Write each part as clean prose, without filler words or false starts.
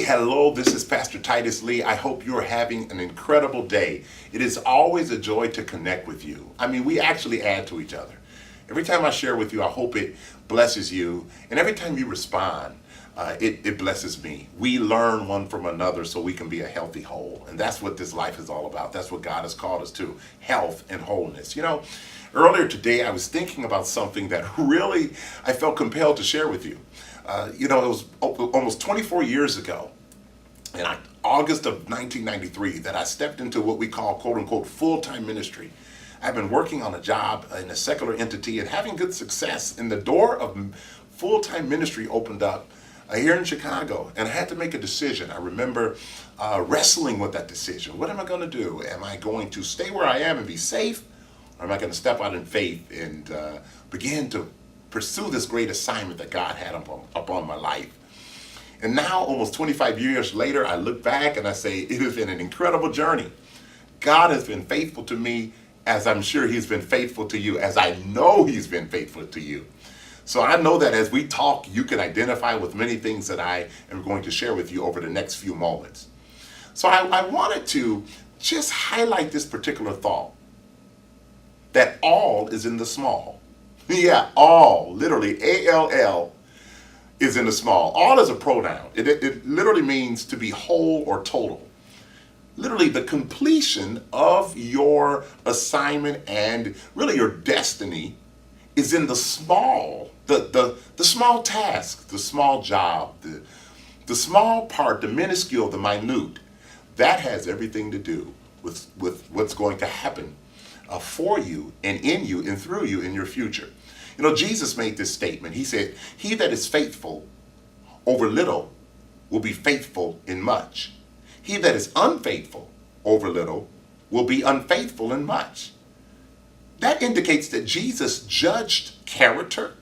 hello, this is Pastor Titus Lee. I hope you're having an incredible day. It is always a joy to connect with you. I mean, we actually add to each other. Every time I share with you, I hope it blesses you. And every time you respond, it blesses me. We learn one from another so we can be a healthy whole. And that's what this life is all about. That's what God has called us to, health and wholeness. You know, earlier today, I was thinking about something that really I felt compelled to share with you. It was almost 24 years ago, in August of 1993, that I stepped into what we call, quote unquote, full-time ministry. I've been working on a job in a secular entity and having good success, and the door of full-time ministry opened up here in Chicago, and I had to make a decision. I remember wrestling with that decision. What am I going to do? Am I going to stay where I am and be safe, or am I going to step out in faith and begin to pursue this great assignment that God had upon my life? And now, almost 25 years later, I look back and I say, it has been an incredible journey. God has been faithful to me, as I'm sure He's been faithful to you, as I know He's been faithful to you. So I know that as we talk, you can identify with many things that I am going to share with you over the next few moments. So I wanted to just highlight this particular thought, that all is in the small. Yeah, all, literally, A-L-L, is in the small. All is a pronoun. It literally means to be whole or total. Literally, the completion of your assignment and really your destiny is in the small, the small task, the small job, the small part, the minuscule, the minute. That has everything to do with what's going to happen for you and in you and through you in your future. You know, Jesus made this statement. He said, "He that is faithful over little will be faithful in much. He that is unfaithful over little will be unfaithful in much." That indicates that Jesus judged character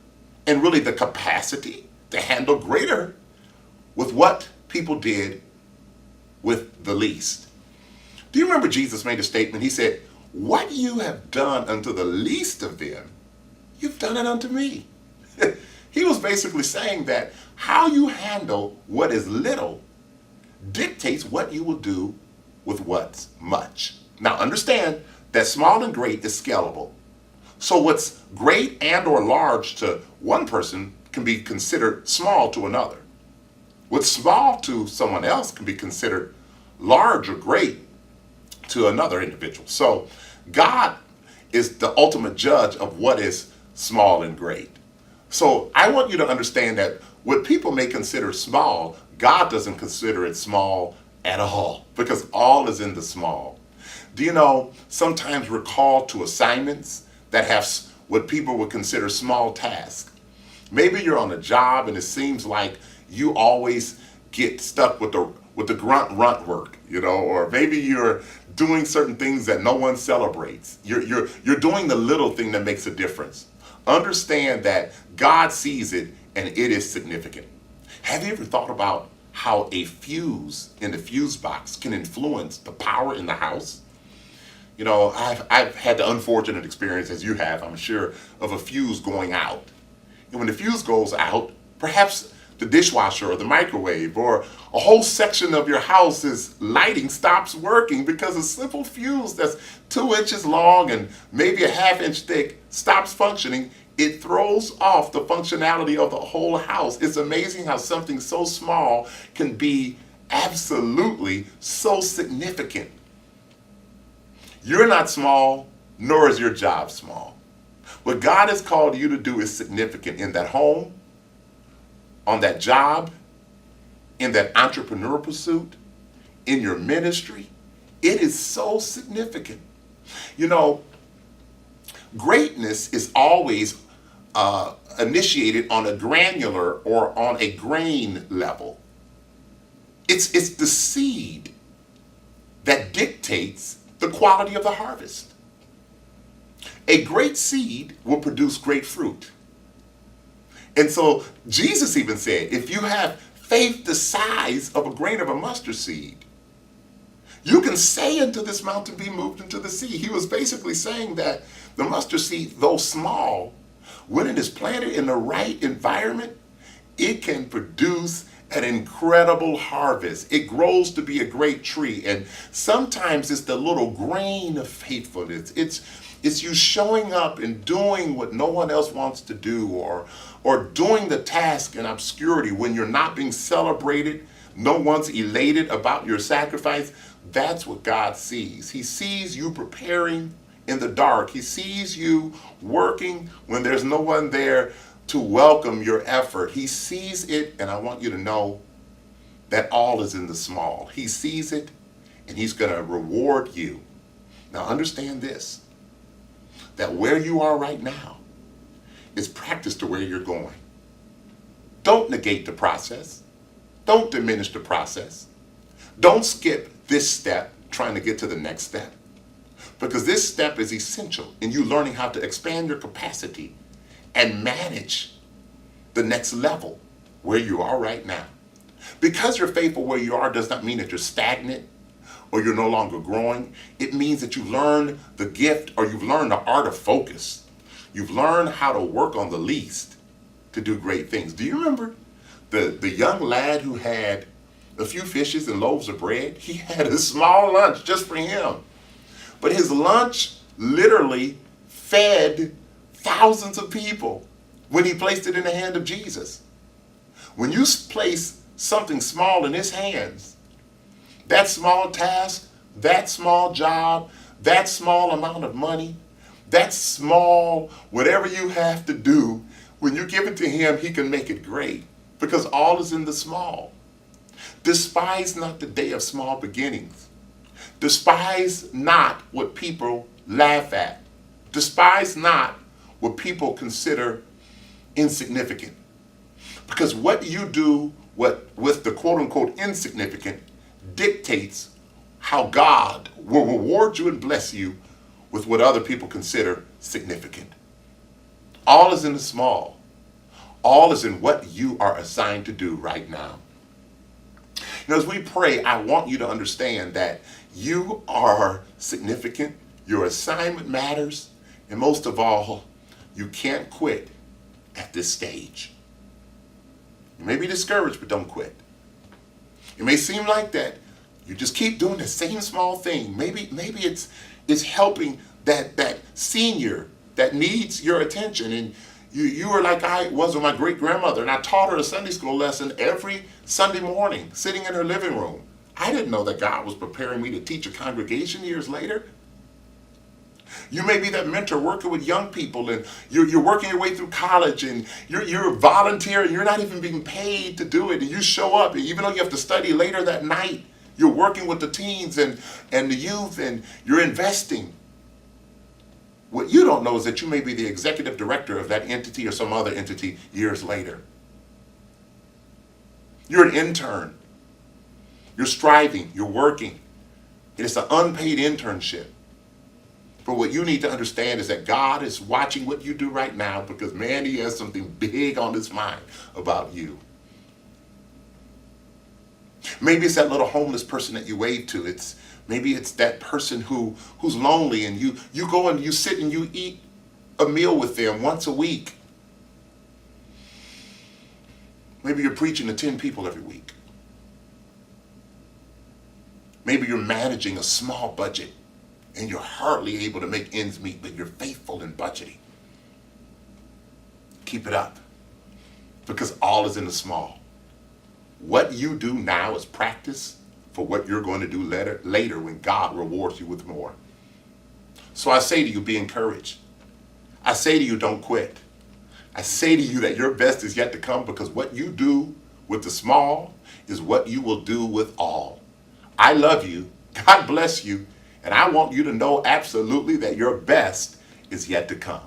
and really the capacity to handle greater with what people did with the least. Do you remember Jesus made a statement? He said, "What you have done unto the least of them, you've done it unto me." He was basically saying that how you handle what is little dictates what you will do with what's much. Now understand that small and great is scalable. So what's great and or large to one person can be considered small to another. What's small to someone else can be considered large or great to another individual. So God is the ultimate judge of what is small and great. So I want you to understand that what people may consider small, God doesn't consider it small at all, because all is in the small. Do you know, sometimes we're called to assignments that have what people would consider small tasks. Maybe you're on a job and it seems like you always get stuck with the grunt work, or maybe you're doing certain things that no one celebrates. You're doing the little thing that makes a difference. Understand that God sees it and it is significant. Have you ever thought about how a fuse in the fuse box can influence the power in the house? You know, I've had the unfortunate experience, as you have, I'm sure, of a fuse going out. And when the fuse goes out, perhaps the dishwasher or the microwave or a whole section of your house's lighting stops working because a simple fuse that's 2 inches long and maybe a ½ inch thick stops functioning. It throws off the functionality of the whole house. It's amazing how something so small can be absolutely so significant. You're not small, nor is your job small. What God has called you to do is significant in that home, on that job, in that entrepreneurial pursuit, in your ministry. It is so significant. You know, greatness is always initiated on a granular or on a grain level. It's the seed that dictates the quality of the harvest. A great seed will produce great fruit. And so Jesus even said, if you have faith the size of a grain of a mustard seed, you can say unto this mountain, be moved into the sea. He was basically saying that the mustard seed, though small, when it is planted in the right environment, it can produce an incredible harvest. It grows to be a great tree. And sometimes it's the little grain of faithfulness. It's you showing up and doing what no one else wants to do, or doing the task in obscurity when you're not being celebrated. No one's elated about your sacrifice. That's what God sees. He sees you preparing in the dark. He sees you working when there's no one there to welcome your effort. He sees it, and I want you to know that all is in the small. He sees it, and he's going to reward you. Now understand this, that where you are right now is practice to where you're going. Don't negate the process. Don't diminish the process. Don't skip this step trying to get to the next step, because this step is essential in you learning how to expand your capacity and manage the next level where you are right now. Because you're faithful where you are does not mean that you're stagnant or you're no longer growing. It means that you've learned the gift, or you've learned the art of focus. You've learned how to work on the least to do great things. Do you remember the young lad who had a few fishes and loaves of bread? He had a small lunch just for him. But his lunch literally fed thousands of people when he placed it in the hand of Jesus. When you place something small in his hands, that small task, that small job, that small amount of money, that small whatever you have to do, when you give it to him, he can make it great, because all is in the small. Despise not the day of small beginnings. Despise not what people laugh at. Despise not what people consider insignificant. Because what you do with the quote unquote insignificant dictates how God will reward you and bless you with what other people consider significant. All is in the small. All is in what you are assigned to do right now. You know, as we pray, I want you to understand that you are significant, your assignment matters, and most of all, you can't quit at this stage. You may be discouraged, but don't quit. It may seem like that you just keep doing the same small thing. Maybe it's helping that senior that needs your attention, and you are like I was with my great grandmother, and I taught her a Sunday school lesson every Sunday morning, sitting in her living room. I didn't know that God was preparing me to teach a congregation years later. You may be that mentor working with young people, and you're working your way through college, and you're a volunteer, and you're not even being paid to do it, and you show up, and even though you have to study later that night, you're working with the teens and the youth, and you're investing. What you don't know is that you may be the executive director of that entity or some other entity years later. You're an intern. You're striving. You're working. It's an unpaid internship. But what you need to understand is that God is watching what you do right now, because, man, he has something big on his mind about you. Maybe it's that little homeless person that you wave to. Maybe it's that person who's lonely, and you go and you sit and you eat a meal with them once a week. Maybe you're preaching to 10 people every week. Maybe you're managing a small budget and you're hardly able to make ends meet, but you're faithful in budgeting. Keep it up, because all is in the small. What you do now is practice for what you're going to do later when God rewards you with more. So I say to you, be encouraged. I say to you, don't quit. I say to you that your best is yet to come, because what you do with the small is what you will do with all. I love you. God bless you. And I want you to know absolutely that your best is yet to come.